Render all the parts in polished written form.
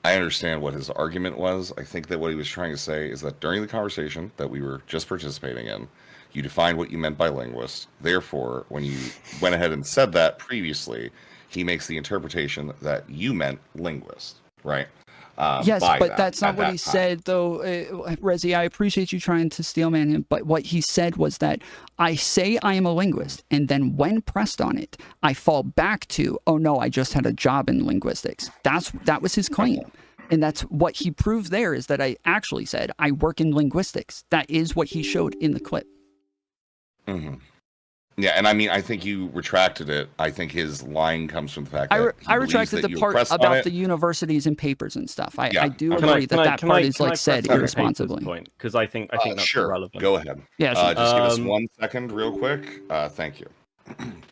I understand what his argument was. I think that what he was trying to say is that during the conversation that we were just participating in, you defined what you meant by linguist. Therefore, when you went ahead and said that previously, he makes the interpretation that you meant linguist, right? Yes, By but that that's not at what that he time. said, though. Rezi, I appreciate you trying to steelman him, but what he said was that I say I am a linguist, and then when pressed on it, I fall back to, oh no, I just had a job in linguistics. That was his claim. Okay. And that's what he proved there, is that I actually said I work in linguistics. That is what he showed in the clip. Mm-hmm. Yeah, and I mean, I think you retracted it. I think his line comes from the fact that he I believes retracted that the you were part pressed on about it. the universities and papers and stuff. Yeah. I do Okay. agree that part is like press said the papers irresponsibly. point? Because I think that's Sure. relevant. Go ahead. Yeah, sure. Just give us 1 second, real quick. Thank you.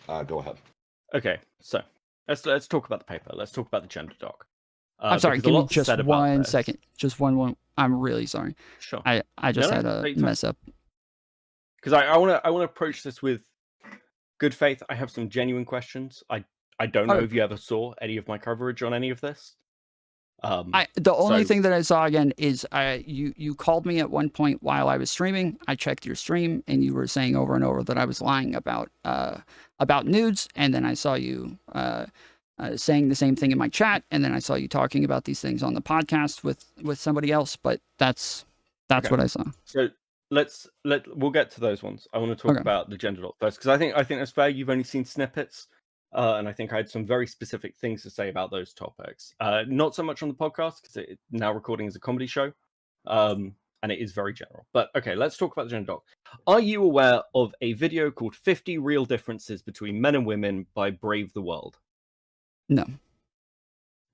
Go ahead. Okay, so let's talk about the paper. Let's talk about the gender doc. I'm sorry. Give me just 1 second. Just one. I'm really sorry. Sure. I just had a mess up. Because I want to approach this with good faith. I have some genuine questions. I don't know if you ever saw any of my coverage on any of this. The only thing that I saw again is you called me at one point while I was streaming. I checked your stream, and you were saying over and over that I was lying about nudes, and then I saw you saying the same thing in my chat, and then I saw you talking about these things on the podcast with somebody else. But that's okay. What I saw. So we'll get to those ones. I want to talk about the gender doc first, because I think that's fair. You've only seen snippets. And I think I had some very specific things to say about those topics. Not so much on the podcast, because it's now recording as a comedy show. And it is very general. But okay, let's talk about the gender doc. Are you aware of a video called 50 Real Differences Between Men and Women by Brave the World? No.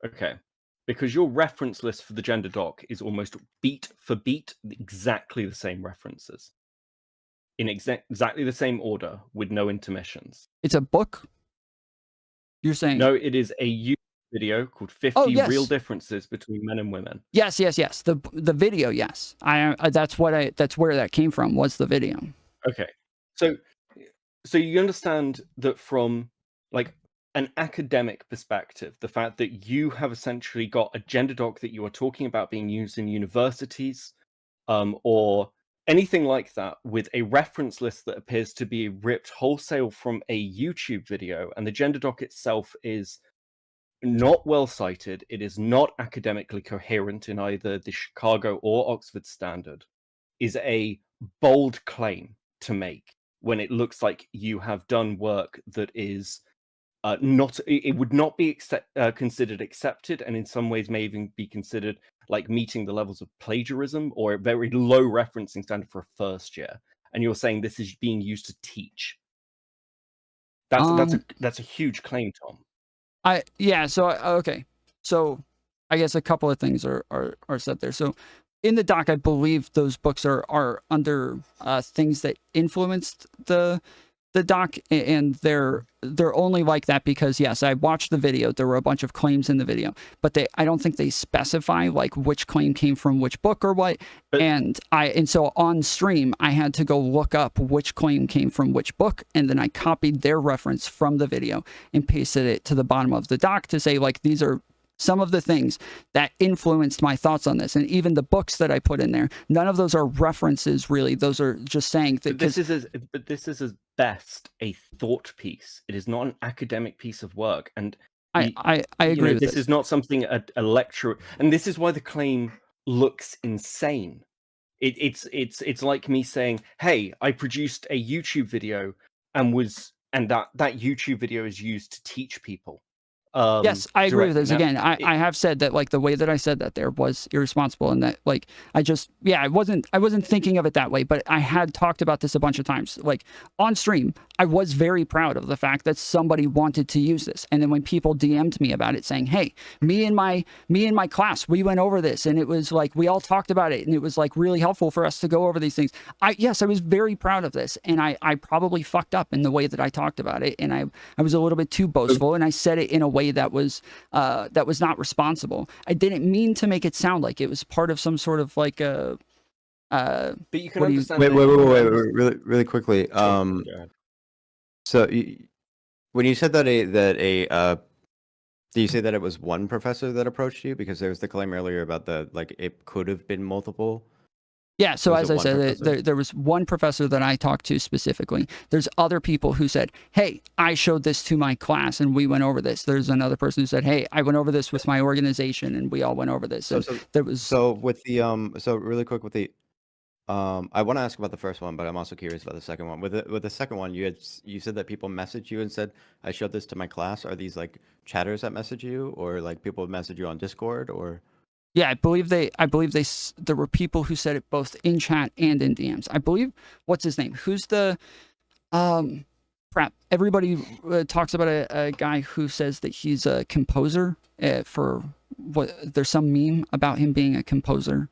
Okay. Because your reference list for the gender doc is almost beat for beat exactly the same references. In exactly the same order, with no intermissions. It's a book? You're saying? No, it is a YouTube video called 50 Real Differences Between Men and Women. Yes. The video, yes. That's where that came from, was the video. Okay. So you understand that from like an academic perspective, the fact that you have essentially got a gender doc that you are talking about being used in universities, or anything like that, with a reference list that appears to be ripped wholesale from a YouTube video, and the gender doc itself is not well cited, it is not academically coherent in either the Chicago or Oxford standard, is a bold claim to make when it looks like you have done work that is it would not be considered accepted, and in some ways may even be considered like meeting the levels of plagiarism or a very low referencing standard for a first year. And you're saying this is being used to teach. That's a huge claim, Tom. Okay. So I guess a couple of things are said there. So in the doc, I believe those books are under things that influenced the doc, and they're only like that because, yes, I watched the video. There were a bunch of claims in the video, but I don't think they specify like which claim came from which book or what. And so on stream, I had to go look up which claim came from which book, and then I copied their reference from the video and pasted it to the bottom of the doc to say, like, these are some of the things that influenced my thoughts on this. And even the books that I put in there, none of those are references, really. Those are just saying that this is at best a thought piece. It is not an academic piece of work. And I agree with this is not something a lecturer, and this is why the claim looks insane. It's like me saying, hey, I produced a YouTube video and that YouTube video is used to teach people. Yes, I agree with this. Again, I have said that, like, the way that I said that there was irresponsible, and that, like, I wasn't thinking of it that way, but I had talked about this a bunch of times. Like, on stream, I was very proud of the fact that somebody wanted to use this. And then when people DM'd me about it saying, hey, me and my class, we went over this, and it was like, we all talked about it, and it was like really helpful for us to go over these things. I was very proud of this, and I probably fucked up in the way that I talked about it, and I was a little bit too boastful, and I said it in a way that was not responsible. I didn't mean to make it sound like it was part of some sort of like a. But you can understand. Wait, really quickly. Sure, 'So when you said that Do you say that it was one professor that approached you? Because there was the claim earlier about it could have been multiple. Yeah, so Was as it I one said, professor? there was one professor that I talked to specifically. There's other people who said, hey, I showed this to my class and we went over this. There's another person who said, hey, I went over this with my organization and we all went over this. So And so there was, so with the so really quick with the I want to ask about the first one, but I'm also curious about the second one. With the second one, you said that people messaged you and said, I showed this to my class. Are these like chatters that message you, or like people message you on Discord, or? yeah, I believe there were people who said it both in chat and in DMs. I believe, what's his name? Who's the, crap. Everybody talks about a guy who says that he's a composer for there's some meme about him being a composer.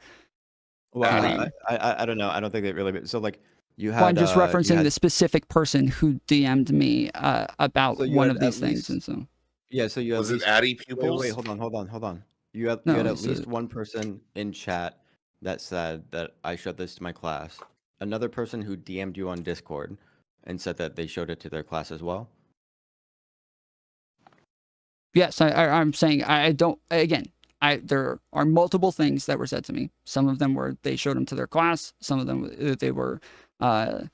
Well, Addy. I don't know. I don't think they really. So like you Well, I'm had just you referencing had the specific person who DM'd me about so you one had of these at things, least and so yeah. So you had Was at it least Addy wait, pupils? hold on. You had no, at least one person in chat that said that I showed this to my class. Another person who DM'd you on Discord and said that they showed it to their class as well. yes, I'm saying I don't. Again, there are multiple things that were said to me. Some of them were they showed them to their class. Some of them they were that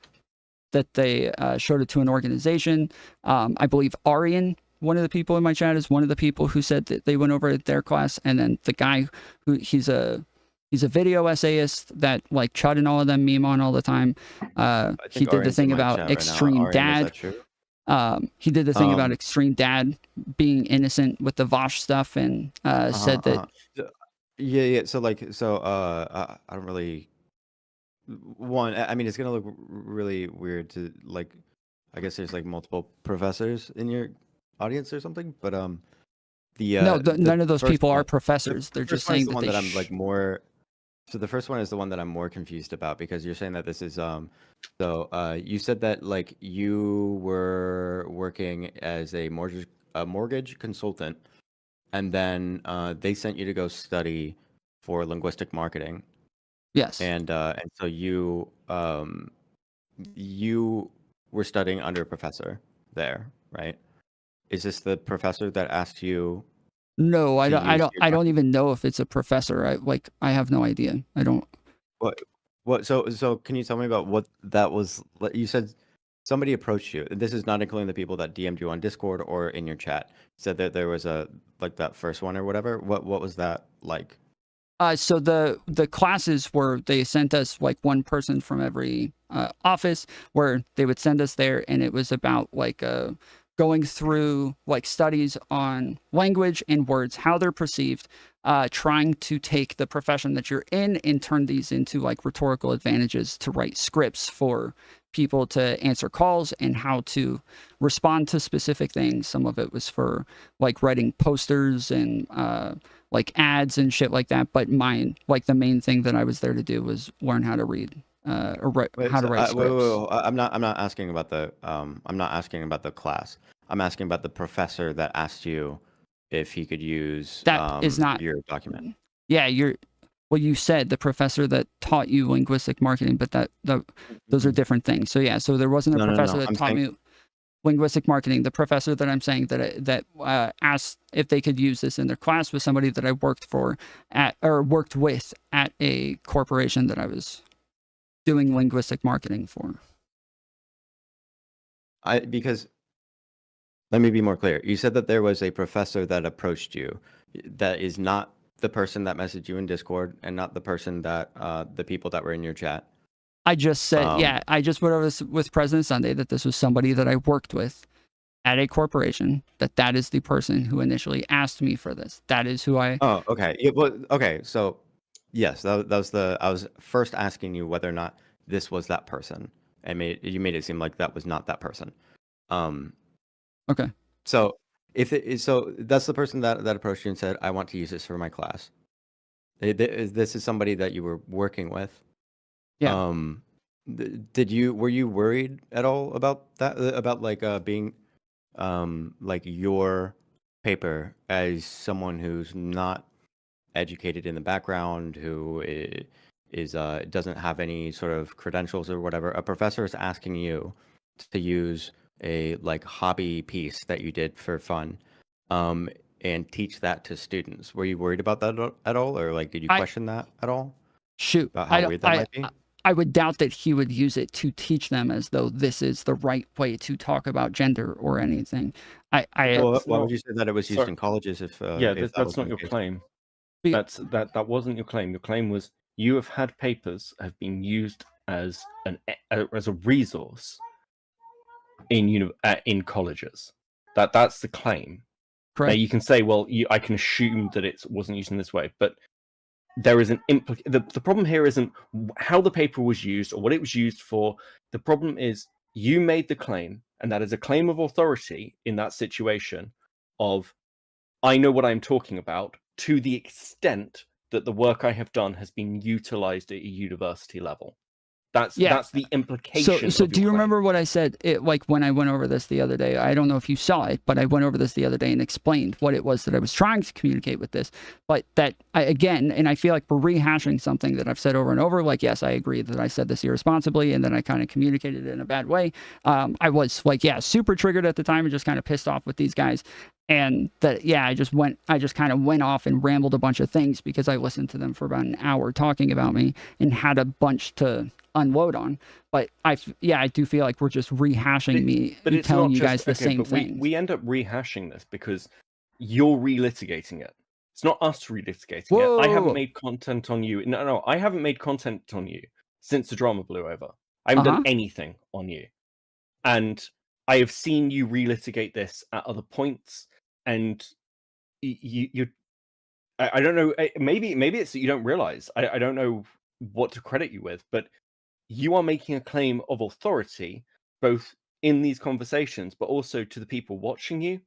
they showed it to an organization. I believe Arian, one of the people in my chat, is one of the people who said that they went over at their class. And then the guy who he's a video essayist that like Chud and all of them meme on all the time. I He think did the Arian's thing in my about chat right now. Extreme Arian, is Dad. that true? He did the thing about Um, Extreme Dad being innocent with the Vosh stuff and said that. Yeah. I don't really. One, I mean, it's gonna look really weird to like. I guess there's like multiple professors in your audience or something, but No, the none of those first people are one, professors. They're first just one is saying the that one they. that I'm like more. So the first one is the one that I'm more confused about because you're saying that this is you said that like you were working as a mortgage consultant, and then they sent you to go study for linguistic marketing, Yes. and so you were studying under a professor there, right? Is this the professor that asked you No, to use your I don't document? even know if it's a professor. I have no idea. I don't. What? So can you tell me about what that was? You said somebody approached you. This is not including the people that DM'd you on Discord or in your chat. Said that there was a like that first one or whatever. What was that like? So the classes were they sent us like one person from every office where they would send us there, and it was about like going through like studies on language and words, how they're perceived, trying to take the profession that you're in and turn these into like rhetorical advantages to write scripts for people to answer calls and how to respond to specific things. Some of it was for like writing posters and like ads and shit like that. But mine, like the main thing that I was there to do was learn how to read or how to write scripts. I'm not asking about the I'm not asking about the class. I'm asking about the professor that asked you if he could use That is not. your document. Yeah, well, you said the professor that taught you linguistic marketing, but those are different things. So yeah, so there wasn't a professor that I'm taught saying, me linguistic marketing. The professor that I'm saying that asked if they could use this in their class was somebody that I worked with at a corporation that I was doing linguistic marketing for. because let me be more clear. You said that there was a professor that approached you. That is not the person that messaged you in Discord, and not the person that the people that were in your chat. I just said, yeah, I just went over this with President Sunday that this was somebody that I worked with at a corporation, that is the person who initially asked me for this. That is who I. Oh, okay. Okay. So, yes, that was I was first asking you whether or not this was that person, and you made it seem like that was not that person. Okay. So so that's the person that approached you and said, "I want to use this for my class." This is somebody that you were working with. Yeah. Were you worried at all about that? About like being like your paper as someone who's not educated in the background, who is doesn't have any sort of credentials or whatever. A professor is asking you to use a like hobby piece that you did for fun, and teach that to students. Were you worried about that at all, or like did you I question that at all shoot, about how weird that might be? I would doubt that he would use it to teach them as though this is the right way to talk about gender or anything. Well, That's why not- would you say that it was used sorry. in colleges if Yeah, if that that's was not the your case? claim. Be- That wasn't your claim. Your claim was you have had papers have been used as a resource in colleges. That's the claim. Now correct. you can say, well, I can assume that it wasn't used in this way, but there is an the problem here isn't how the paper was used or what it was used for. The problem is you made the claim, and that is a claim of authority in that situation of I know what I'm talking about to the extent that the work I have done has been utilized at a university level. That's the implication. So of do your you claim. remember what I said? Like when I went over this the other day, I don't know if you saw it, but I went over this the other day and explained what it was that I was trying to communicate with this. But that again, and I feel like we're rehashing something that I've said over and over. Like, yes, I agree that I said this irresponsibly, and then I kind of communicated it in a bad way. I was like, yeah, super triggered at the time and just kind of pissed off with these guys. And that, yeah, I just kind of went off and rambled a bunch of things because I listened to them for about an hour talking about me and had a bunch to unload on. But I do feel like we're just rehashing me But and it's telling not you just, guys the okay, same but thing. we end up rehashing this because you're relitigating it. It's not us relitigating Whoa, it. I whoa, haven't whoa. made content on you. No, I haven't made content on you since the drama blew over. I haven't done anything on you. And I have seen you relitigate this at other points, and I don't know, maybe it's that you don't realize. I don't know what to credit you with, but you are making a claim of authority both in these conversations, but also to the people watching you,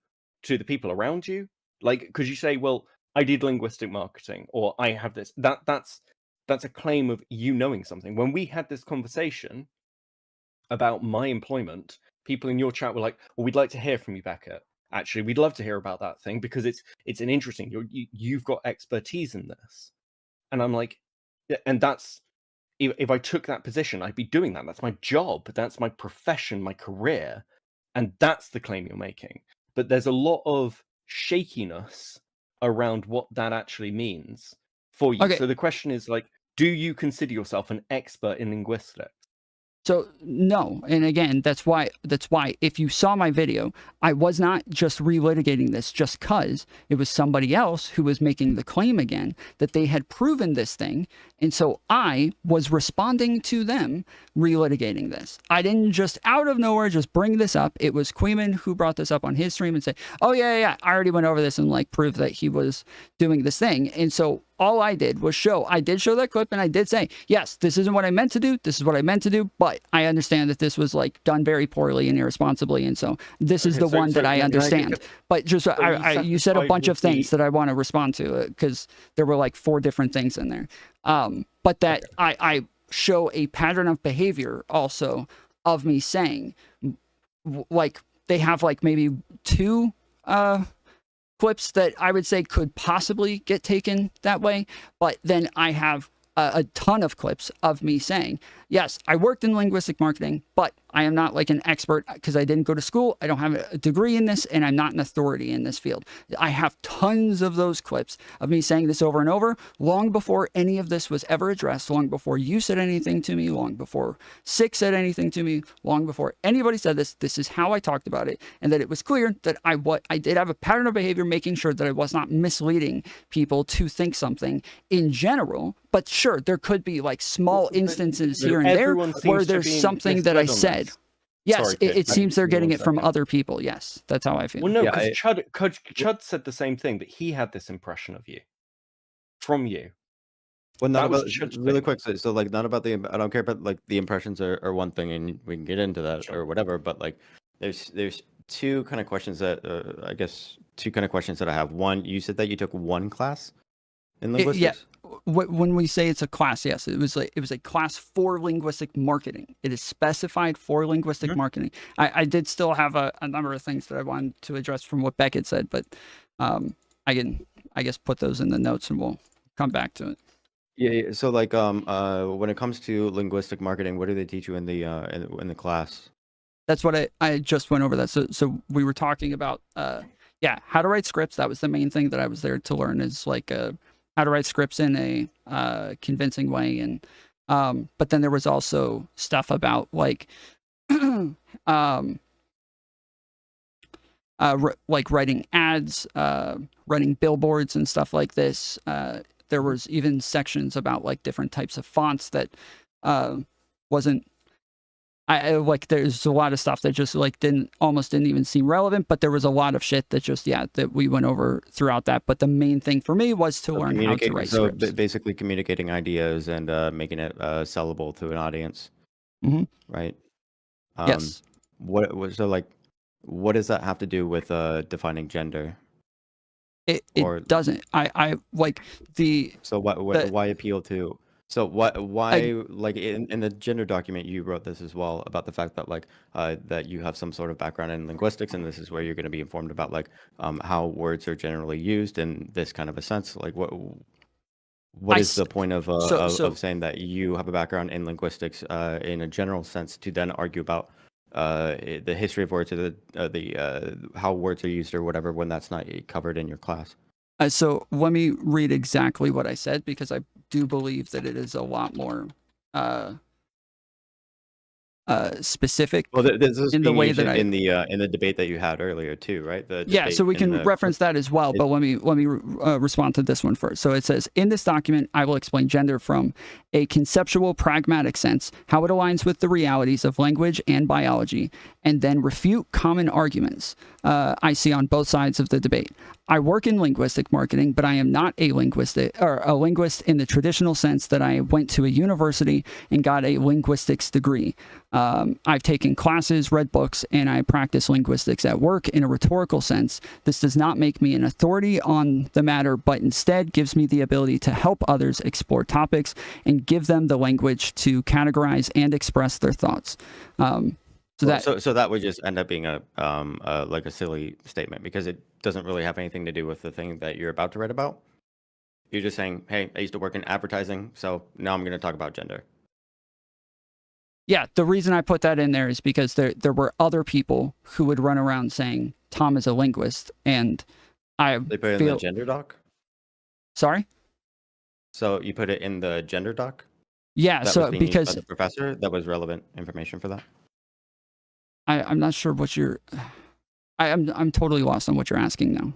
to the people around you. Like, because you say, well, I did linguistic marketing, or I have this. That's a claim of you knowing something. When we had this conversation about my employment, people in your chat were like, well, we'd like to hear from you, Beckett. Actually, we'd love to hear about that thing because it's an interesting. You've got expertise in this, and I'm like, and that's if I took that position, I'd be doing that. That's my job. That's my profession, my career, and that's the claim you're making. But there's a lot of shakiness around what that actually means for you. Okay. So the question is like, do you consider yourself an expert in linguistics? So no, and again, that's why if you saw my video, I was not just relitigating this just cuz it was somebody else who was making the claim again that they had proven this thing, and so I was responding to them relitigating this. I didn't just out of nowhere just bring this up. It was Queeman who brought this up on his stream and said, "Oh yeah, I already went over this and like proved that he was doing this thing." And so all I did was show that clip, and I did say, yes, this isn't what I meant to do. This is what I meant to do, but I understand that this was like done very poorly and irresponsibly. And so this is the one that I understand. But just, you said a bunch of things that I want to respond to because there were like 4 different things in there. But that I show a pattern of behavior also of me saying, like, they have like maybe 2, clips that I would say could possibly get taken that way, but then I have a ton of clips of me saying, yes, I worked in linguistic marketing, but I am not like an expert because I didn't go to school. I don't have a degree in this, and I'm not an authority in this field. I have tons of those clips of me saying this over and over, long before any of this was ever addressed, long before you said anything to me, long before Six said anything to me, long before anybody said this. This is how I talked about it, and that it was clear that I did have a pattern of behavior, making sure that I was not misleading people to think something in general. But sure, there could be like small instances here and there where there's something that I said. Yes, Sorry, it Kid, seems they're give me getting one it from second. other people. Yes, that's how I feel. Well, no, Yeah, because Chud said the same thing, that he had this impression of you from you. Well, not That was about Chud's really statement. quick. So like, not about the. I don't care about like the impressions are one thing, and we can get into that Sure. or whatever. But like, there's 2 kind of questions that I guess 2 kind of questions that I have. One, you said that you took 1 class in linguistics. Yeah. When we say it's a class, yes, it was a class for linguistic marketing. It is specified for linguistic marketing. I did still have a number of things that I wanted to address from what Beckett said, but I can, I guess, put those in the notes and we'll come back to it. Yeah. So like, when it comes to linguistic marketing, what do they teach you in the class? That's what I just went over that. So we were talking about yeah, how to write scripts. That was the main thing that I was there to learn, is like how to write scripts in a convincing way. And but then there was also stuff about like like writing ads, writing billboards and stuff like this. There was even sections about like different types of fonts that wasn't. I like there's a lot of stuff that just like almost didn't even seem relevant, but there was a lot of shit that just that we went over throughout that. But the main thing for me was to learn how to write scripts. Basically communicating ideas and making it sellable to an audience, right? Yes. So like, what does that have to do with defining gender? It doesn't. I like the. So why appeal to? So why like in the gender document you wrote this as well about the fact that like that you have some sort of background in linguistics, and this is where you're going to be informed about like how words are generally used in this kind of a sense. Like what is the point of saying that you have a background in linguistics in a general sense to then argue about the history of words or the how words are used or whatever when that's not covered in your class? So let me read exactly what I said, because I do believe that it is a lot more specific. Well, this is in the way that in the debate that you had earlier too, right? Yeah, so we can reference that as well. But let me respond to this one first. So it says, in this document, I will explain gender from a conceptual, pragmatic sense, how it aligns with the realities of language and biology, and then refute common arguments I see on both sides of the debate. I work in linguistic marketing, but I am not a linguist in the traditional sense that I went to a university and got a linguistics degree. I've taken classes, read books, and I practice linguistics at work in a rhetorical sense. This does not make me an authority on the matter, but instead gives me the ability to help others explore topics and give them the language to categorize and express their thoughts. So that would just end up being a like a silly statement, because it doesn't really have anything to do with the thing that you're about to write about. You're just saying, hey, I used to work in advertising, so now I'm going to talk about gender. Yeah, the reason I put that in there is because there were other people who would run around saying Tom is a linguist, and they put it in the gender doc. Sorry. So you put it in the gender doc. Yeah. That so was because the professor, that was relevant information for that. I'm not sure what you're. I'm totally lost on what you're asking now.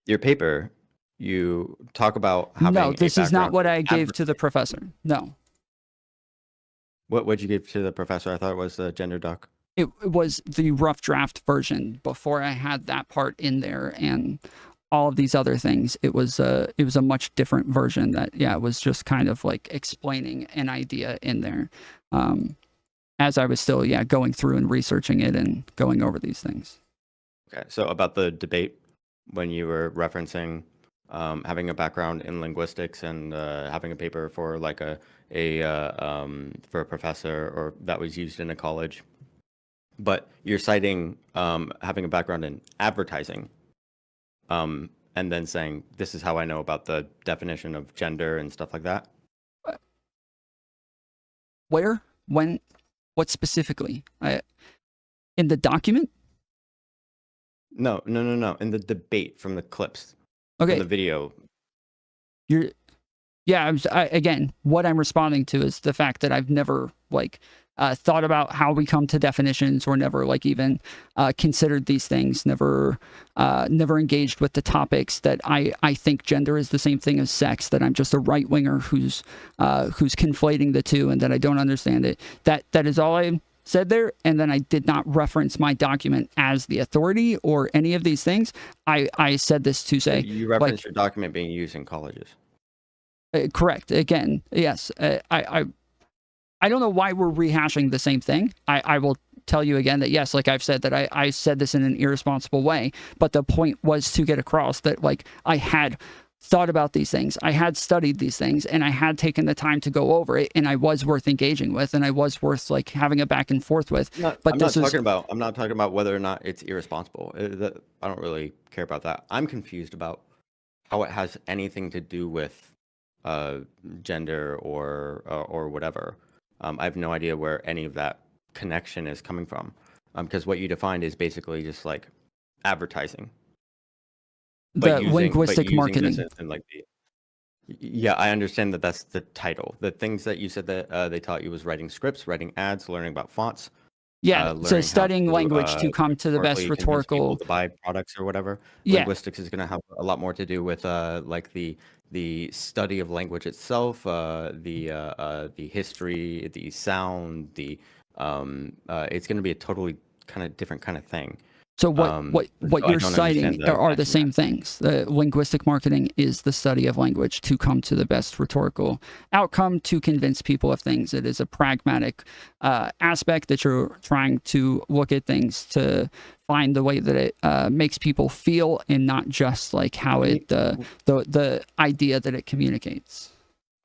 Your paper, you talk about having. No, this is not what I gave to the professor. No. What would you give to the professor? I thought it was the gender doc. It was the rough draft version before I had that part in there and all of these other things. It was a much different version that, it was just kind of like explaining an idea in there. As I was still, going through and researching it and going over these things. Okay, so about the debate, when you were referencing having a background in linguistics and having a paper for like for a professor, or that was used in a college, but you're citing having a background in advertising, and then saying this is how I know about the definition of gender and stuff like that. Where? When? What specifically? In the document? No. In the debate from the clips. Okay. From the video. Again, what I'm responding to is the fact that I've never thought about how we come to definitions, or never even considered these things, never engaged with the topics that I think gender is the same thing as sex, that I'm just a right winger who's conflating the two, and that I don't understand it. That is all I said there, and then I did not reference my document as the authority or any of these things. I said this to say, you referenced your document being used in colleges. Correct. Again, yes. I don't know why we're rehashing the same thing. I will tell you again that, yes, like I've said, that I said this in an irresponsible way, but the point was to get across that I had thought about these things, I had studied these things, and I had taken the time to go over it, and I was worth engaging with, and I was worth having a back and forth with. I'm not talking about whether or not it's irresponsible. I don't really care about that. I'm confused about how it has anything to do with gender or whatever. I have no idea where any of that connection is coming from, because what you defined is basically just advertising. The linguistic using marketing. this in like the yeah, I understand that that's the title. The things that you said that they taught you was writing scripts, writing ads, learning about fonts, Yeah, so learning how studying to language to come to the best rhetorically convince people rhetorical. to buy products or whatever. Yeah, Linguistics is going to have a lot more to do with like the study of language itself, the history, the sound, it's going to be a totally kind of different kind of thing. so what So I you're don't citing understand the are the connection same things. The linguistic marketing is the study of language to come to the best rhetorical outcome to convince people of things. It is a pragmatic aspect that you're trying to look at things to find the way that it makes people feel, and not just like how it the idea that it communicates.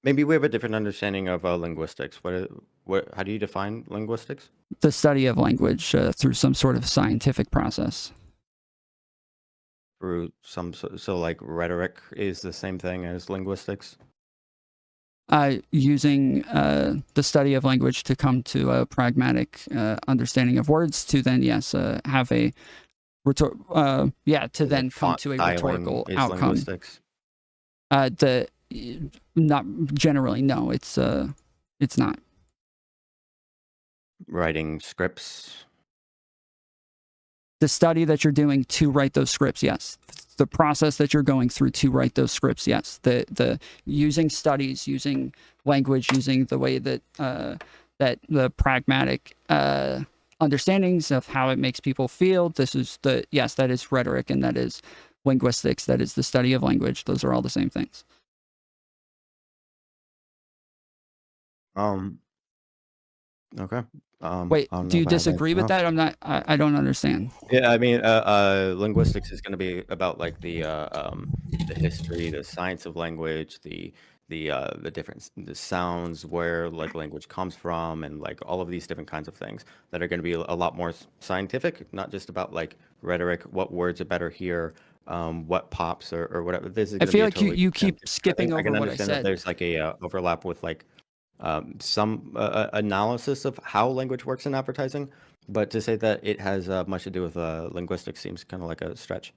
Maybe we have a different understanding of linguistics. How do you define linguistics? The study of language through some sort of scientific process. Through so like rhetoric is the same thing as linguistics? Using the study of language to come to a pragmatic understanding of words to then, yes, have a to then come Font to a styling rhetorical is outcome. linguistics? Not generally, no, it's not. Writing scripts. The study that you're doing to write those scripts, yes. The process that you're going through to write those scripts, yes. The using studies, using language, using the way that that the pragmatic understandings of how it makes people feel. That is rhetoric, and that is linguistics. That is the study of language. Those are all the same things. Okay. Wait, I don't know do you if I have disagree with anything that? I don't understand. Yeah, I mean, linguistics is going to be about like the history, the science of language, the different the sounds, where like language comes from, and like all of these different kinds of things that are going to be a lot more scientific, not just about like rhetoric, what words are better here, what pops or whatever. This is I going to feel be a like totally you kind keep of skipping I can over what I understand that said. there's like a overlap with like some analysis of how language works in advertising, but to say that it has much to do with linguistics seems kind of like a stretch.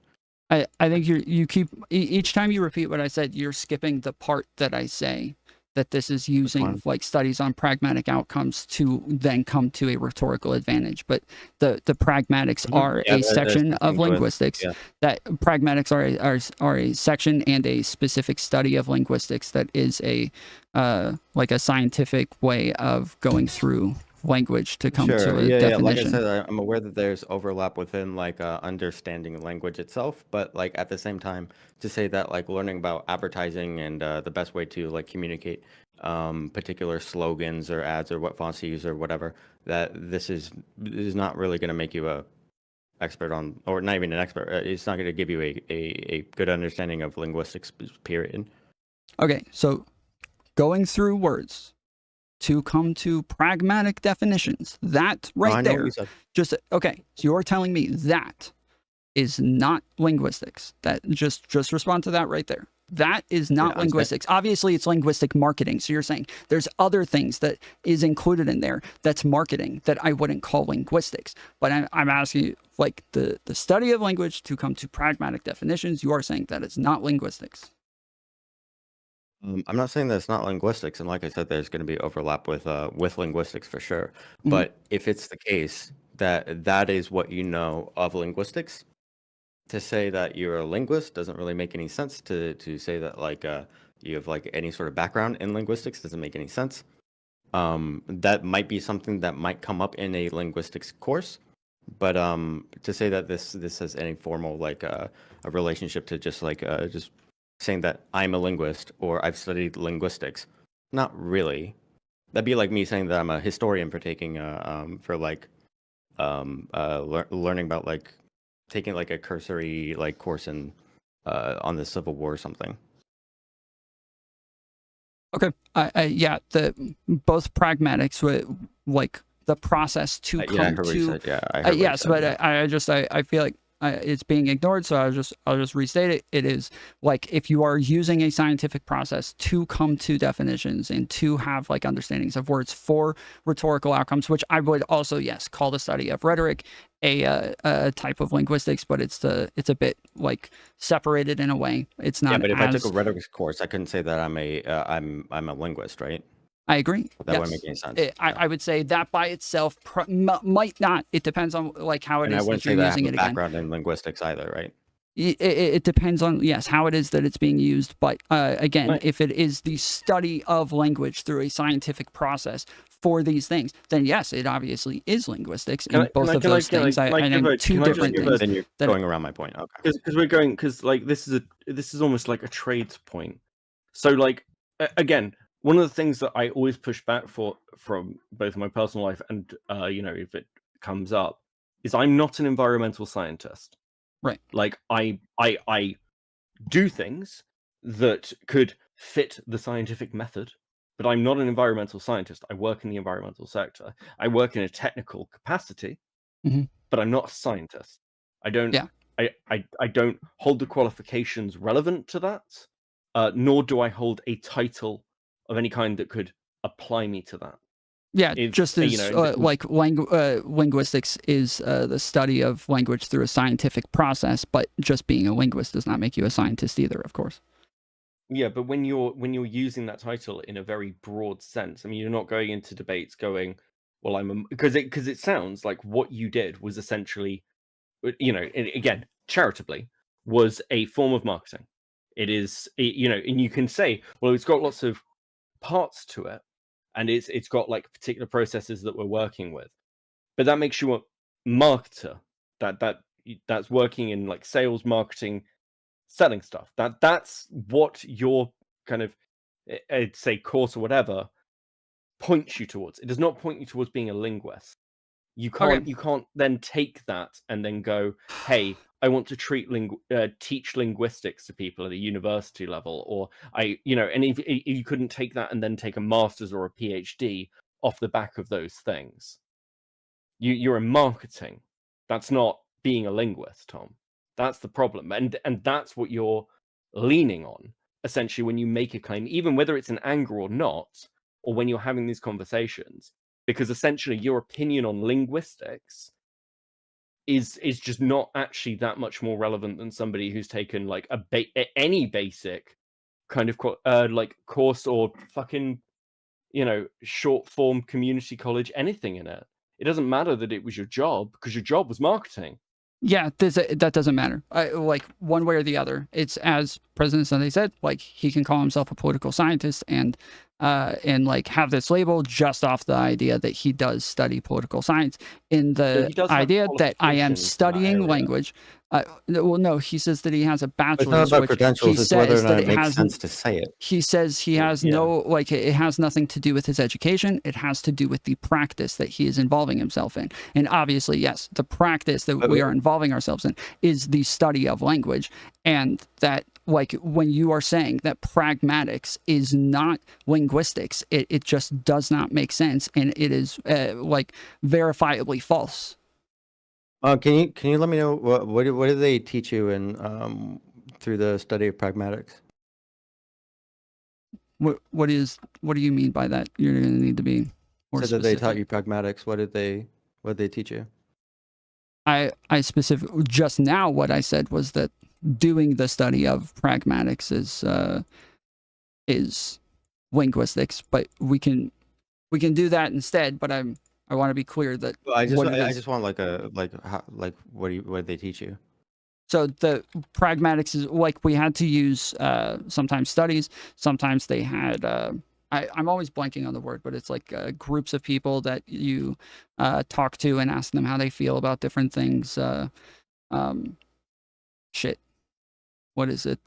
I think you keep each time you repeat what I said, you're skipping the part that I say that this is using one? like studies on pragmatic outcomes to then come to a rhetorical advantage. But the pragmatics are Yeah, a there's section of something to it. linguistics. Yeah. That pragmatics are a section and a specific study of linguistics that is a like a scientific way of going through language to come to Sure. a Yeah, yeah. Like I definition. said, I'm aware that there's overlap within like understanding language itself, but like at the same time, to say that like learning about advertising and the best way to like communicate particular slogans or ads or what fonts to use or whatever, that this is not really going to make you a expert on, or not even an expert. It's not going to give you a good understanding of linguistics, period. Okay, so going through words to come to pragmatic definitions, that Oh, I right know what there, you said. just okay. So you're telling me that is not linguistics. That just respond to that right there. That is not I'm saying- linguistics. Obviously, it's linguistic marketing. So you're saying there's other things that is included in there that's marketing that I wouldn't call linguistics. But I'm asking you, like the study of language to come to pragmatic definitions. You are saying that it's not linguistics. I'm not saying that it's not linguistics, and like I said, there's going to be overlap with linguistics for sure. Mhm. But if it's the case that that is what you know of linguistics, to say that you're a linguist doesn't really make any sense. To say that like you have like any sort of background in linguistics doesn't make any sense. That might be something that might come up in a linguistics course, but to say that this has any formal like a relationship to just saying that I'm a linguist or I've studied linguistics, not really. That'd be like me saying that I'm a historian for taking for like learning about like taking like a cursory like course in on the Civil War or something. Okay. Yeah. Both pragmatics like the process to Yeah, I come heard what you to. said. Yeah, I heard what you Yes, said, but yeah. I feel like it's being ignored. So I'll just restate it. It is like if you are using a scientific process to come to definitions and to have like understandings of words for rhetorical outcomes, which I would also call the study of rhetoric a type of linguistics, but it's a bit like separated in a way. It's not. Yeah, but if I took a rhetoric course, I couldn't say that I'm a linguist, right? I agree. That wouldn't make any sense. I would say that by itself might not. It depends on like how it and is I wouldn't that you're say that I have using a it again. background in linguistics either, right? It depends on how it is that it's being used, but again, Right. if it is the study of language through a scientific process for these things, then yes, it obviously is linguistics. Can In both of those things, I know two different things. Then you're that- going around my point. Okay. Because like this is almost like a trades point. So like again, one of the things that I always push back for from both my personal life and if it comes up is I'm not an environmental scientist. Right. Like I do things that could fit the scientific method, but I'm not an environmental scientist. I work in the environmental sector. I work in a technical capacity, Mhm. but I'm not a scientist. I don't. Yeah. I don't hold the qualifications relevant to that, nor do I hold a title of any kind that could apply me to that. Yeah, If, just as like linguistics is the study of language through a scientific process, but just being a linguist does not make you a scientist either, of course. Yeah, but when you're using that title in a very broad sense, I mean, you're not going into debates going, well, because it sounds like what you did was essentially, again, charitably, was a form of marketing. It is, and you can say, well, it's got lots of parts to it, and it's got like particular processes that we're working with, but that makes you a marketer. That's working in like sales, marketing, selling stuff. That's what your kind of, I'd say, course or whatever points you towards. It does not point you towards being a linguist. You can't then take that and then go, hey, I want to teach linguistics to people at a university level, or and if you couldn't take that and then take a master's or a PhD off the back of those things. You're in marketing. That's not being a linguist, Tom. That's the problem, and that's what you're leaning on essentially when you make a claim, even whether it's in anger or not, or when you're having these conversations, because essentially your opinion on linguistics is just not actually that much more relevant than somebody who's taken like any basic kind of like course or fucking short form community college, anything in it. It doesn't matter that it was your job, because your job was marketing. Yeah, that doesn't matter. Like one way or the other. It's as President Sunday said, like he can call himself a political scientist and like have this label just off the idea that he does study political science. In the idea that I am studying language. Well, no, he says that he has a bachelor's. It's not about credentials. It's whether or not it makes sense to say it. He says he has it has nothing to do with his education. It has to do with the practice that he is involving himself in. And obviously, yes, the practice that we are involving ourselves in is the study of language. And that, like, when you are saying that pragmatics is not linguistics, it just does not make sense. And it is like verifiably false. Can you let me know what do they teach you in through the study of pragmatics? What do you mean by that? You're going to need to be more So specific. that they taught you pragmatics. What did they teach you? I specifically just now what I said was that doing the study of pragmatics is linguistics, but we can do that instead. But I want to be clear that I just want what did they teach you? So the pragmatics is like we had to use sometimes studies, sometimes they had I'm always blanking on the word, but it's like groups of people that you talk to and ask them how they feel about different things. What is it?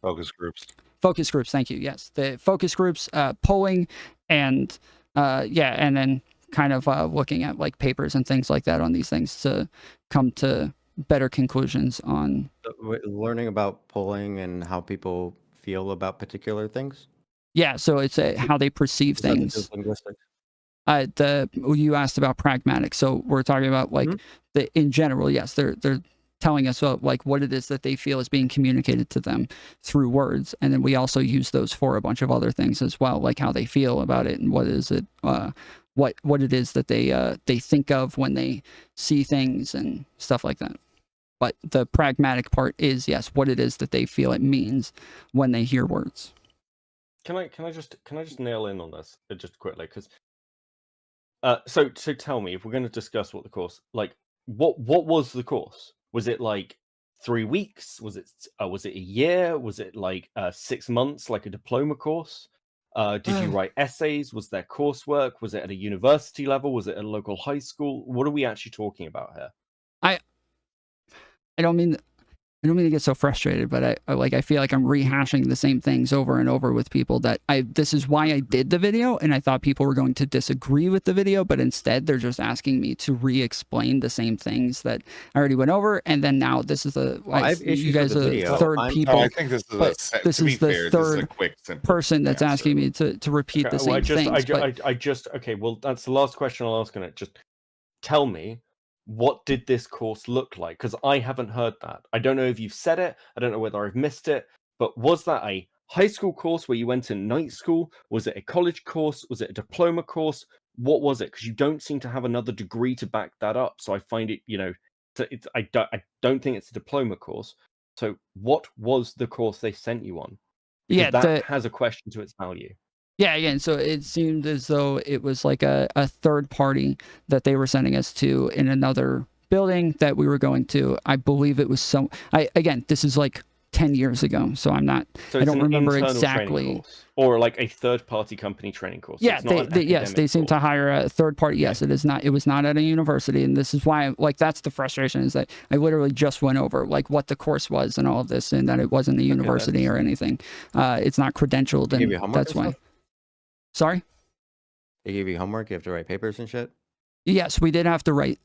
Focus groups. Focus groups. Thank you. Yes, the focus groups, polling, and and then kind of looking at like papers and things like that on these things to come to better conclusions on learning about polling and how people feel about particular things. Yeah, so it's how they perceive things. Linguistics. You asked about pragmatic, so we're talking about like in general. Yes, they're telling us like what it is that they feel is being communicated to them through words. And then we also use those for a bunch of other things as well, like how they feel about it and what is it, what it is that they think of when they see things and stuff like that. But the pragmatic part is, yes, what it is that they feel it means when they hear words. Can I just nail in on this just quickly? Because so tell me, if we're going to discuss what the course, like, what was the course? Was it like 3 weeks? Was it a year? Was it like 6 months, like a diploma course? Did you write essays? Was there coursework? Was it at a university level? Was it at a local high school? What are we actually talking about here? I don't mean to get so frustrated, but I feel like I'm rehashing the same things over and over with people this is why I did the video, and I thought people were going to disagree with the video, but instead they're just asking me to re-explain the same things that I already went over, and then now this is you guys are the third people. I think this is this is the third person that's answer. asking me to repeat the same things. Okay, well, that's the last question I'll ask on it. Just tell me, what did this course look like? Because I haven't heard that. I don't know if you've said it. I don't know whether I've missed it. But was that a high school course where you went to night school? Was it a college course? Was it a diploma course? What was it? Because you don't seem to have another degree to back that up. So I find it, I don't think it's a diploma course. So what was the course they sent you on? Because that has a question to its value. Yeah, again, so it seemed as though it was like a third party that they were sending us to in another building that we were going to. I believe it was again, this is like 10 years ago, so I don't remember exactly. Or like a third party company training course. Yeah, they seem to hire a third party. Yes, it was not at a university, and this is why, like, that's the frustration, is that I literally just went over like what the course was and all of this, and that it wasn't a university or anything. It's not credentialed, and that's why. Sorry? They gave you homework? You have to write papers and shit? Yes, we did have to write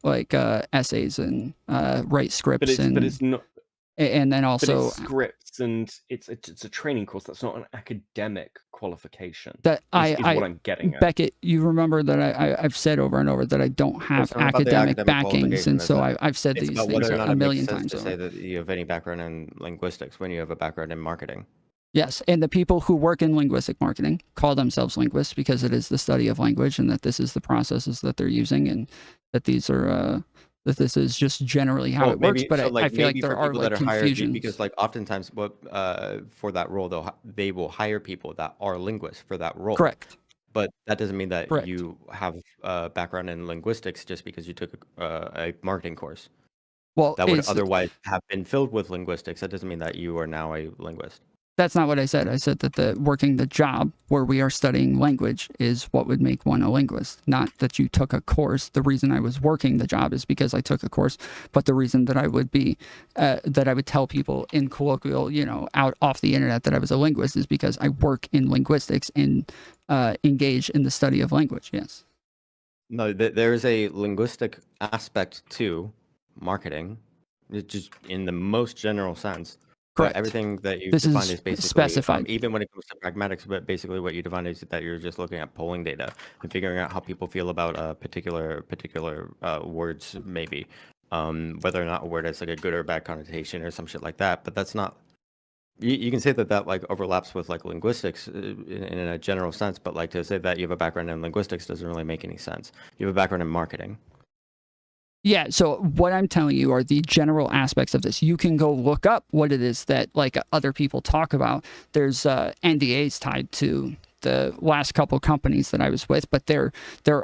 like essays and write scripts, but it's not, and then also but it's scripts, and it's a training course. That's not an academic qualification. That is what I'm getting at. Beckett, you remember that I've said over and over that I don't have academic backings, and so I've said these things a million times. To say that you have any background in linguistics when you have a background in marketing. Yes, and the people who work in linguistic marketing call themselves linguists because it is the study of language, and that this is the processes that they're using, and that these are that this is just generally how it works. But I feel like there are like confusions, because like oftentimes for that role they will hire people that are linguists for that role. Correct. But that doesn't mean that you have a background in linguistics just because you took a marketing course. Well, that would otherwise have been filled with linguistics. That doesn't mean that you are now a linguist. That's not what I said. I said that working the job where we are studying language is what would make one a linguist, not that you took a course. The reason I was working the job is because I took a course, but the reason that I would be, that I would tell people in colloquial, out off the internet that I was a linguist is because I work in linguistics and engage in the study of language, yes. No, there is a linguistic aspect to marketing, just in the most general sense. Correct. But everything that you define is basically specified. Even when it comes to pragmatics, but basically what you define is that you're just looking at polling data and figuring out how people feel about particular words, maybe whether or not a word has like a good or bad connotation or some shit like that. But that's not. You can say that like overlaps with like linguistics in a general sense, but like to say that you have a background in linguistics doesn't really make any sense. You have a background in marketing. Yeah, so what I'm telling you are the general aspects of this. You can go look up what it is that like other people talk about. There's NDAs tied to the last couple companies that I was with, but there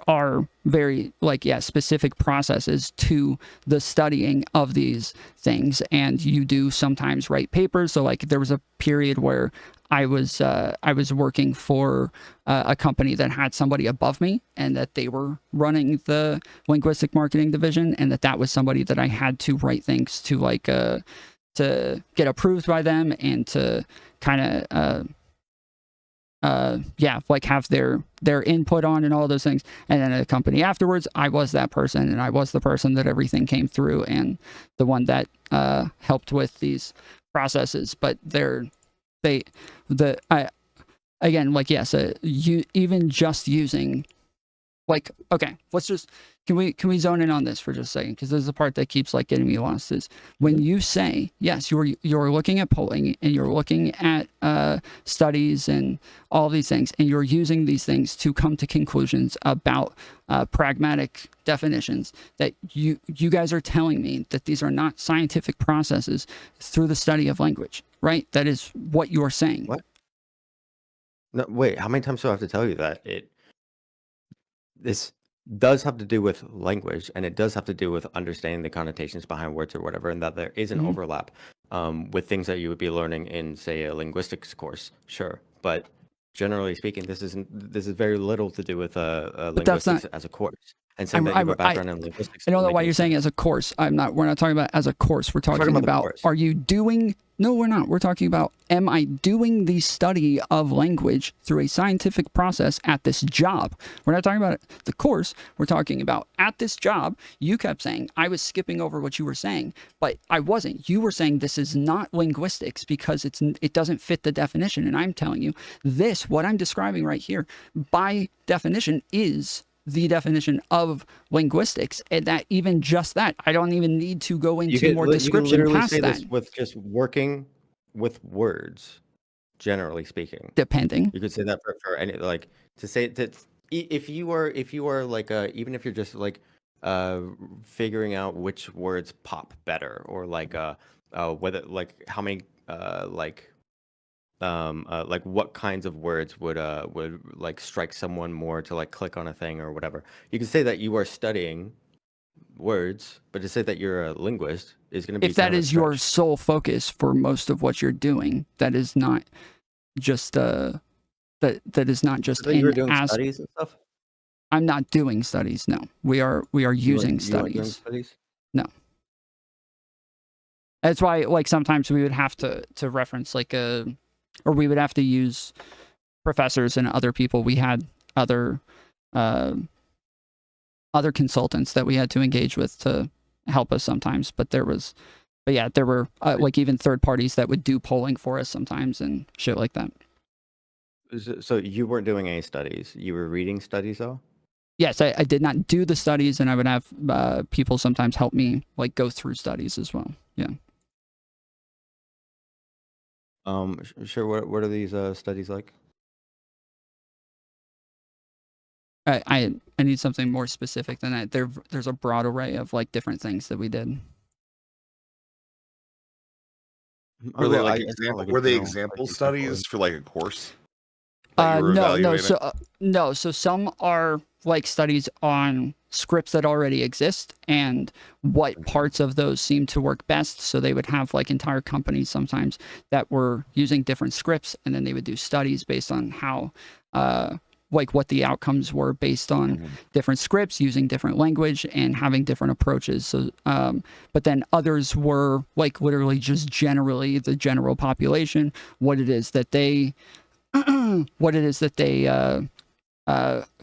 are very specific processes to the studying of these things, and you do sometimes write papers. So like there was a period where I was working for a company that had somebody above me, and that they were running the linguistic marketing division, and that was somebody that I had to write things to to get approved by them, and to kind of have their input on, and all those things. And then at the company afterwards, I was that person, and I was the person that everything came through, and the one that helped with these processes. But even just using like, okay, let's just can we zone in on this for just a second, because this is the part that keeps like getting me lost. Is when you say yes, you're looking at polling and you're looking at studies and all these things, and you're using these things to come to conclusions about pragmatic definitions, that you guys are telling me that these are not scientific processes through the study of language, right? That is what you're saying. What? No, wait. How many times do I have to tell you that this does have to do with language, and it does have to do with understanding the connotations behind words or whatever, and that there is an overlap with things that you would be learning in, say, a linguistics course. Sure, but generally speaking, this is very little to do with linguistics as a course. And saying that you have a background in linguistics. I don't know why you're saying as a course. We're not talking about as a course. We're talking about are you doing? No, we're not. We're talking about, am I doing the study of language through a scientific process at this job? We're not talking about the course. We're talking about at this job. You kept saying I was skipping over what you were saying, but I wasn't. You were saying this is not linguistics because it doesn't fit the definition. And I'm telling you this, what I'm describing right here, by definition is the definition of linguistics, and that even just that, I don't even need to go into more description you can past say that. This with just working with words, generally speaking. Depending, you could say that for any, like, to say that if you are like even if you're just like figuring out which words pop better, or like whether like how many like what kinds of words would like strike someone more to like click on a thing or whatever. You can say that you are studying words, but to say that you're a linguist is going to be, if that is your sole focus for most of what you're doing, that is not just that is not just you were doing studies and stuff. I'm not doing studies. No, we are using studies. No. That's why, like, sometimes we would have to reference like or we would have to use professors and other people. We had other consultants that we had to engage with to help us sometimes. But there were like even third parties that would do polling for us sometimes and shit like that. So you weren't doing any studies. You were reading studies though? Yes, I did not do the studies, and I would have people sometimes help me like go through studies as well. Yeah. Sure. What are these studies like? I need something more specific than that. There's a broad array of like different things that we did. Were they like example studies for like a course? No. So some are like studies on scripts that already exist and what parts of those seem to work best. So they would have like entire companies sometimes that were using different scripts, and then they would do studies based on how like what the outcomes were based on different scripts, using different language and having different approaches. So but then others were like literally just generally the general population, what it is that they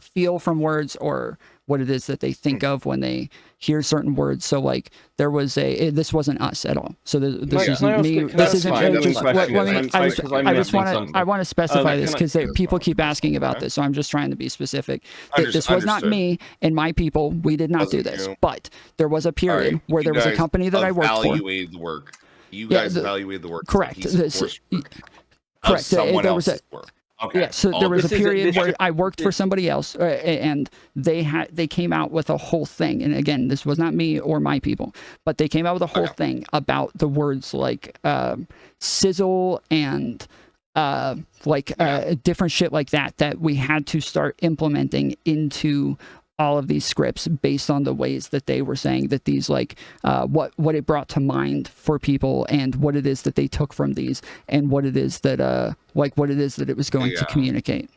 feel from words, or what it is that they think of when they hear certain words. So like there was this wasn't us at all. So this isn't me. This isn't I want to specify this because people keep asking about this. So I'm just trying to be specific. This was not me and my people. We did not do this. But there was a period where there was a company that I worked for. Evaluated the work. You guys evaluated the work. Correct. Correct. Someone else's work. Okay. Yeah, so there was a period where I worked for somebody else, and they came out with a whole thing. And again, this was not me or my people, but they came out with a whole thing about the words like sizzle and different shit like that we had to start implementing into all of these scripts based on the ways that they were saying that these what it brought to mind for people, and what it is that they took from these, and what it is that it was going to communicate.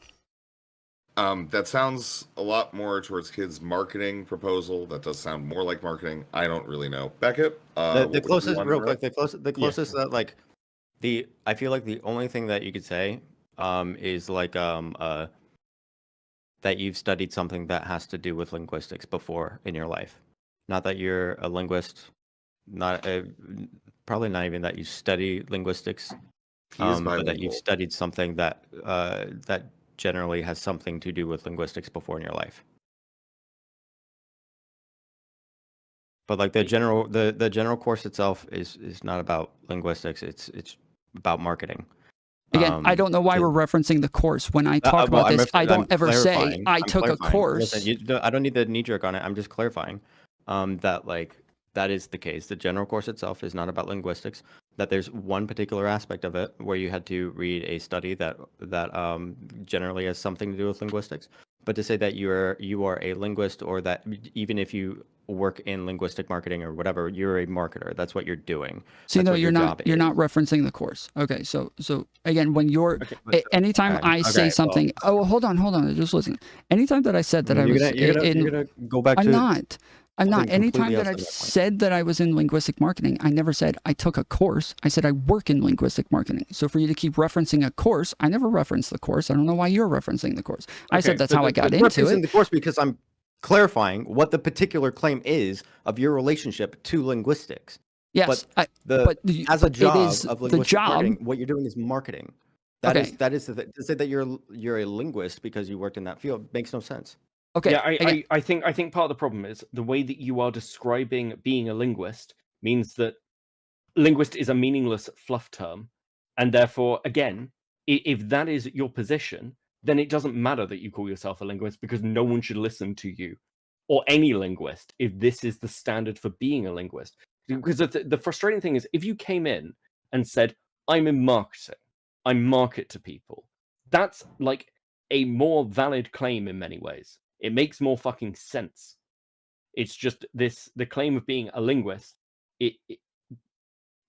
That sounds a lot more towards kids' marketing proposal. That does sound more like marketing. I don't really know. Beckett, the closest that like I feel like the only thing that you could say is like that you've studied something that has to do with linguistics before in your life. Not that you're a linguist, probably not even that you study linguistics, but that you've studied something that that generally has something to do with linguistics before in your life. But like the general course itself is not about linguistics. It's about marketing. Again, I don't know why we're referencing the course. When I talk about this, I don't ever say I took a course. Listen, I don't need the knee jerk on it. I'm just clarifying that like that is the case. The general course itself is not about linguistics. That there's one particular aspect of it where you had to read a study that generally has something to do with linguistics. But to say that you are a linguist, or that even if you work in linguistic marketing or whatever, you're a marketer. That's what you're doing. So you're not referencing the course. Okay, so again, when you're anytime I say something, hold on, just listen. Anytime that I said that you're gonna go back I'm to not. Anytime that outside I've of that point. said that I was in linguistic marketing, I never said I took a course. I said I work in linguistic marketing. So for you to keep referencing a course, I never referenced the course. I don't know why you're referencing the course. I said that's how I got into it. The course because I'm clarifying what the particular claim is of your relationship to linguistics. Yes, but as a job of linguistic marketing, what you're doing is marketing. That is to say that you're a linguist because you worked in that field makes no sense. Okay. Yeah, I think part of the problem is the way that you are describing being a linguist means that linguist is a meaningless fluff term, and therefore, again, if that is your position, then it doesn't matter that you call yourself a linguist, because no one should listen to you or any linguist if this is the standard for being a linguist. Because the frustrating thing is, if you came in and said, "I'm in marketing, I market to people," that's like a more valid claim in many ways. It makes more fucking sense. It's just the claim of being a linguist, it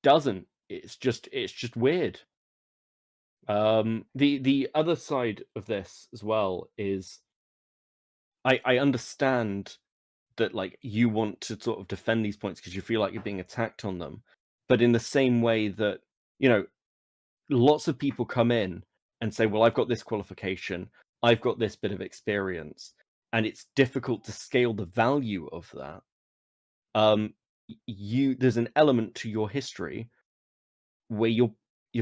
doesn't. It's just weird. The other side of this as well is I understand that like you want to sort of defend these points because you feel like you're being attacked on them, but in the same way that, you know, lots of people come in and say, well, I've got this qualification, I've got this bit of experience, and it's difficult to scale the value of that. There's an element to your history where you're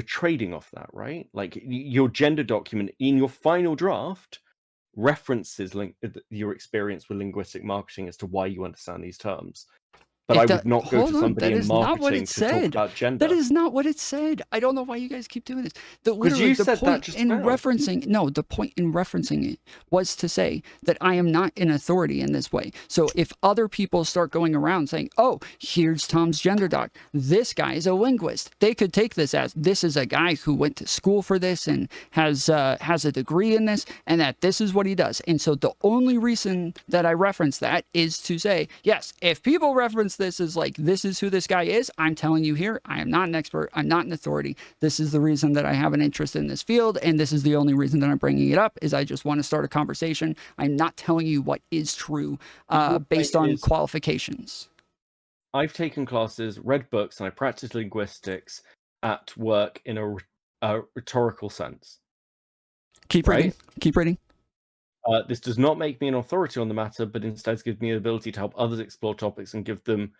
trading off that, right? Like your gender document in your final draft references your experience with linguistic marketing as to why you understand these terms. But I would not go to somebody in marketing to talk about gender. That is not what it said. I don't know why you guys keep doing this. Because you said that just now. The point in referencing it was to say that I am not an authority in this way. So if other people start going around saying, oh, here's Tom's gender doc, this guy is a linguist, they could take this as this is a guy who went to school for this and has a degree in this, and that this is what he does. And so the only reason that I reference that is to say, yes, if people reference this is like, this is who this guy is, I'm telling you here, I am not an expert, I'm not an authority. This is the reason that I have an interest in this field, and this is the only reason that I'm bringing it up, is I just want to start a conversation. I'm not telling you what is true based on qualifications. I've taken classes, read books, and I practice linguistics at work in a rhetorical sense. Keep reading. This does not make me an authority on the matter, but instead gives me the ability to help others explore topics and give them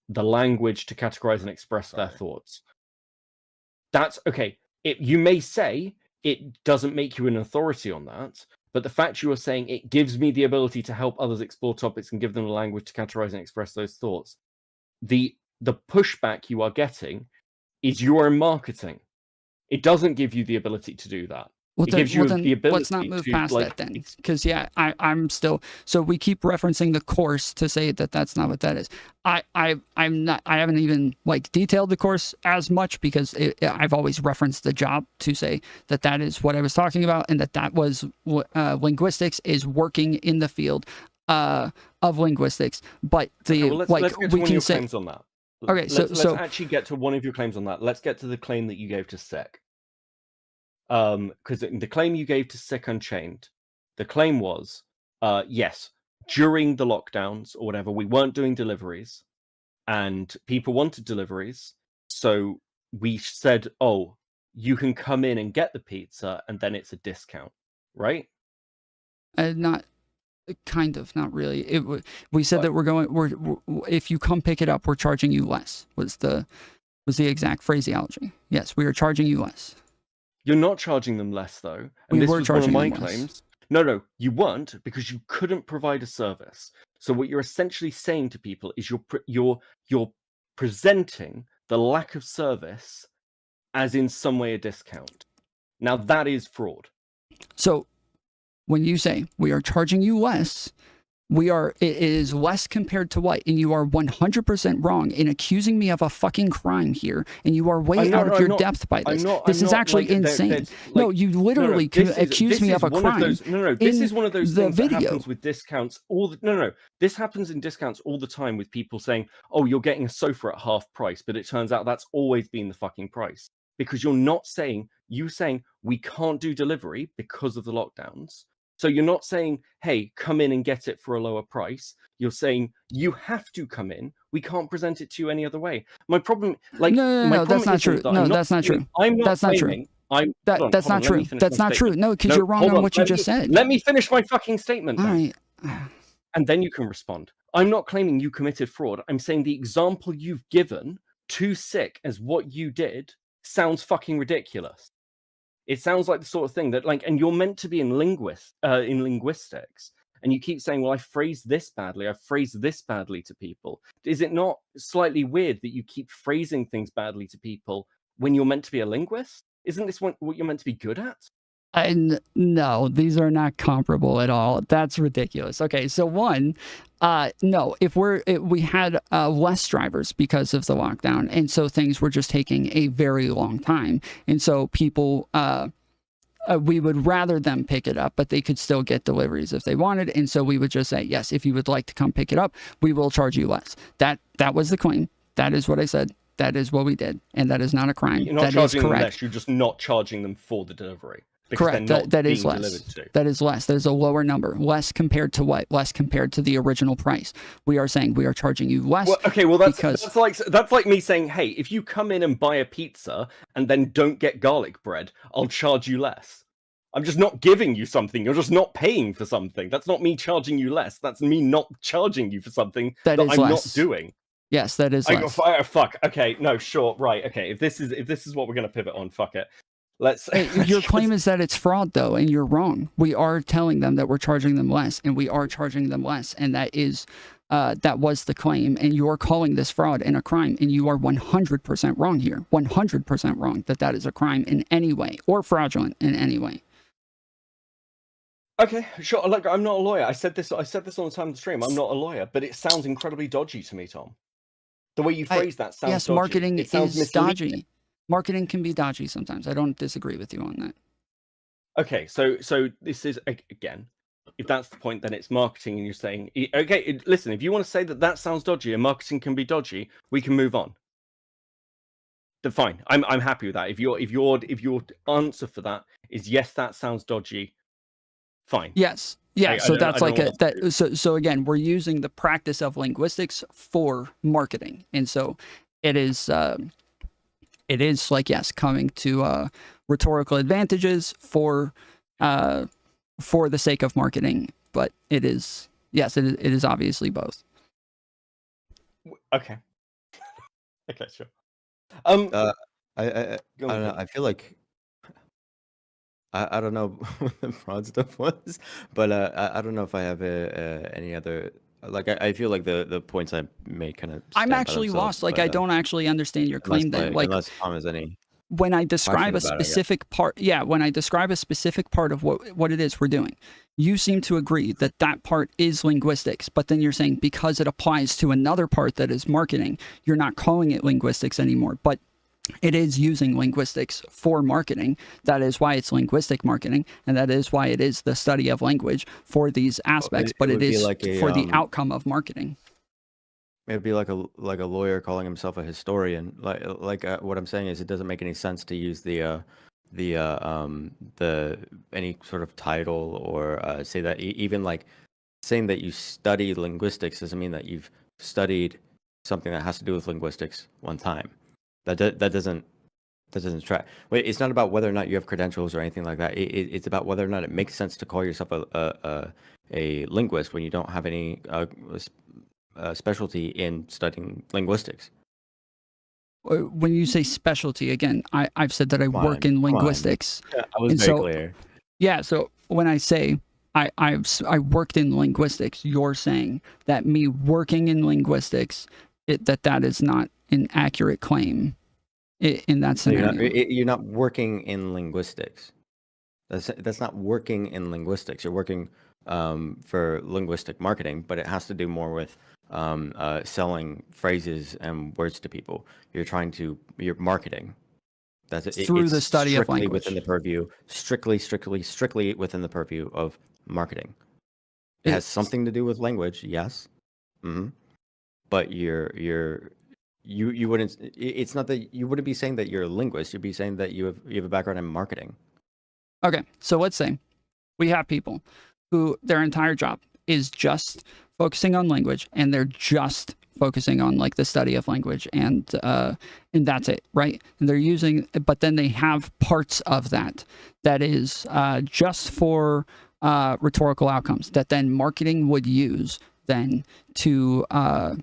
the language to categorize and express their thoughts. That's okay. You may say it doesn't make you an authority on that, but the fact you are saying it gives me the ability to help others explore topics and give them the language to categorize and express those thoughts. The pushback you are getting is you are in marketing. It doesn't give you the ability to do that. Let's not move past that then, because I'm still. So we keep referencing the course to say that that's not what that is. I haven't even like detailed the course as much because I've always referenced the job to say that that is what I was talking about, and that was linguistics is working in the field of linguistics. But let's get to one of your claims on that. Okay, let's actually get to one of your claims on that. Let's get to the claim that you gave to SEC. Because the claim you gave to Sick Unchained, the claim was, yes, during the lockdowns or whatever, we weren't doing deliveries, and people wanted deliveries, so we said, oh, you can come in and get the pizza, and then it's a discount, right? Not really. We said that we're if you come pick it up, we're charging you less. Was the exact phraseology? Yes, we are charging you less. You're not charging them less, though. And this was one of my claims. No, you weren't, because you couldn't provide a service. So what you're essentially saying to people is you're presenting the lack of service as in some way a discount. Now that is fraud. So when you say we are charging you less, it is less compared to what? And you are 100% wrong in accusing me of a fucking crime here, and you are way out of your depth by this. This is actually insane. No, you literally accuse me of a crime. This is one of those things that happens with discounts. This happens in discounts all the time with people saying, "Oh, you're getting a sofa at half price," but it turns out that's always been the fucking price, because you're saying we can't do delivery because of the lockdowns. So you're not saying, hey, come in and get it for a lower price. You're saying you have to come in. We can't present it to you any other way. My problem, no, that's not true. No, that's not true. I'm not that's not true. That's not true. That's not true. No, because you're wrong on what you just said. Let me finish my fucking statement. All right. And then you can respond. I'm not claiming you committed fraud. I'm saying the example you've given to Sick as what you did sounds fucking ridiculous. It sounds like the sort of thing that, and you're meant to be in linguistics, and you keep saying, well, I phrased this badly to people. Is it not slightly weird that you keep phrasing things badly to people when you're meant to be a linguist? Isn't this what you're meant to be good at? No, these are not comparable at all. That's ridiculous. Okay, so one, no, if we had less drivers because of the lockdown, and so things were just taking a very long time, and so people, we would rather them pick it up, but they could still get deliveries if they wanted, and so we would just say, yes, if you would like to come pick it up, we will charge you less. That was the claim. That is what I said. That is what we did, and that is not a crime. You're not charging them less. You're just not charging them for the delivery. Correct. That is less. That is less. That is a lower number. Less compared to what? Less compared to the original price. We are saying we are charging you less. Well, okay. Well, that's like me saying, hey, if you come in and buy a pizza and then don't get garlic bread, I'll charge you less. I'm just not giving you something. You're just not paying for something. That's not me charging you less. That's me not charging you for something that I'm not doing. Yes, that is less. Fuck. Okay. No. Sure. Right. Okay. If this is what we're gonna pivot on, fuck it. Your claim is that it's fraud, though, and you're wrong. We are telling them that we're charging them less, and we are charging them less, and that was the claim, and you are calling this fraud and a crime, and you are 100% wrong here. 100% wrong that is a crime in any way, or fraudulent in any way. Okay, sure. Look, I'm not a lawyer. I said this on the time of the stream. I'm not a lawyer, but it sounds incredibly dodgy to me, Tom. The way you phrase that sounds yes, dodgy. Marketing is dodgy. Marketing can be dodgy sometimes. I don't disagree with you on that. Okay, so this is, again, if that's the point, then it's marketing, and you're saying, okay, listen, if you want to say that sounds dodgy and marketing can be dodgy, we can move on. Then fine, I'm happy with that. If your answer for that is yes, that sounds dodgy, fine. Yes. Yeah, so that's like so again, we're using the practice of linguistics for marketing, and so it is like, yes, coming to rhetorical advantages for the sake of marketing, but it is, yes, it is obviously both. Okay. Okay, sure. I don't know. I feel like I don't know what the fraud stuff was, but I don't know if I have any other. Like I feel like the points I made kind of. I'm actually lost. Like I don't actually understand your claim. Unless Tom has any. When I describe a specific part, when I describe a specific part of what it is we're doing, you seem to agree that part is linguistics, but then you're saying because it applies to another part that is marketing, you're not calling it linguistics anymore. But it is using linguistics for marketing. That is why it's linguistic marketing, and that is why it is the study of language for these aspects. But it is like for the outcome of marketing. It'd be like a lawyer calling himself a historian. Like what I'm saying is, it doesn't make any sense to use the any sort of title or say that even like saying that you study linguistics doesn't mean that you've studied something that has to do with linguistics one time. That doesn't track. Wait, it's not about whether or not you have credentials or anything like that. It's about whether or not it makes sense to call yourself a linguist when you don't have any specialty in studying linguistics. When you say specialty, again, I've said that I work in linguistics. Yeah, I was very clear. Yeah, so when I say I worked in linguistics. You're saying that me working in linguistics, that is not an accurate claim in that No, scenario. you're not working in linguistics. That's not working in linguistics. You're working for linguistic marketing, but it has to do more with selling phrases and words to people. You're marketing. Through the study of strictly language. within the purview, strictly within the purview of marketing. It has something to do with language, yes. But you wouldn't. It's not that you wouldn't be saying that you're a linguist. You'd be saying that you have a background in marketing. Okay, so let's say we have people who their entire job is just focusing on language, and they're just focusing on like the study of language, and that's it, right? And they're using, but then they have parts of that is just for rhetorical outcomes that then marketing would use then to. You're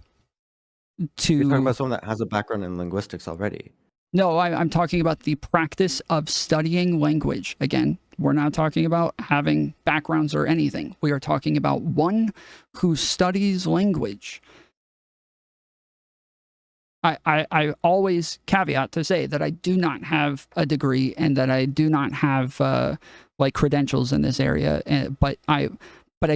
talking about someone that has a background in linguistics already. No, I'm talking about the practice of studying language. Again, we're not talking about having backgrounds or anything. We are talking about one who studies language. I always caveat to say that I do not have a degree and that I do not have like credentials in this area, but I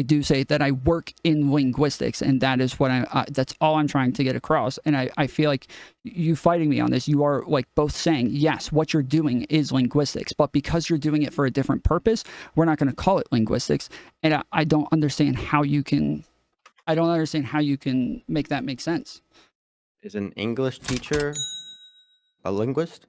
do say that I work in linguistics, and that is what that's all I'm trying to get across. And I feel like you fighting me on this, you are like both saying, yes, what you're doing is linguistics, but because you're doing it for a different purpose, we're not going to call it linguistics. And I don't understand how you can, make that make sense. Is an English teacher a linguist?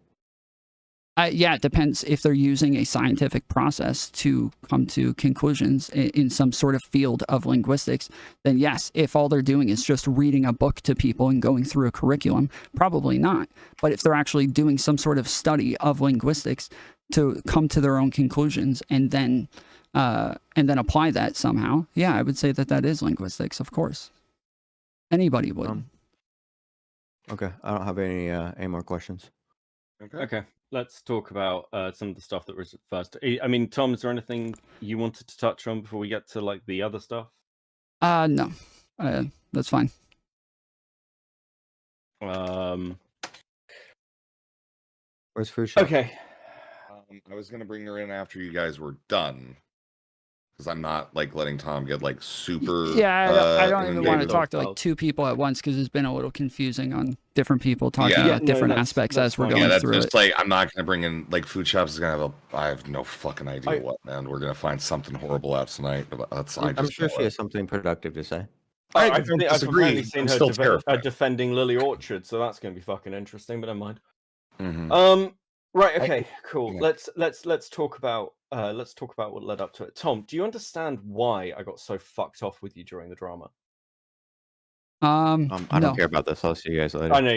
Yeah, it depends if they're using a scientific process to come to conclusions in some sort of field of linguistics, then yes. If all they're doing is just reading a book to people and going through a curriculum, probably not. But if they're actually doing some sort of study of linguistics to come to their own conclusions and then apply that somehow, yeah, I would say that is linguistics, of course. Anybody would. Okay, I don't have any more questions. Okay, let's talk about some of the stuff that was first. I mean, Tom, is there anything you wanted to touch on before we get to like the other stuff? No, that's fine. Where's Fuchsia? Okay. I was gonna bring her in after you guys were done, because I'm not like letting Tom get like super. Yeah, I don't even want to inundated. talk to like two people at once because it's been a little confusing on different people talking about different aspects as we're going through just it. Like I'm not gonna bring in like Food Shops is gonna have I have no fucking idea what, man. We're gonna find something horrible out tonight. But I'm sure she has something productive to say. I've apparently seen her defending Lily Orchard, so that's going to be fucking interesting. But never mind. Right. Okay. Cool. Yeah. Let's talk about what led up to it. Tom, do you understand why I got so fucked off with you during the drama? I don't care about this. I'll see you guys later. I know.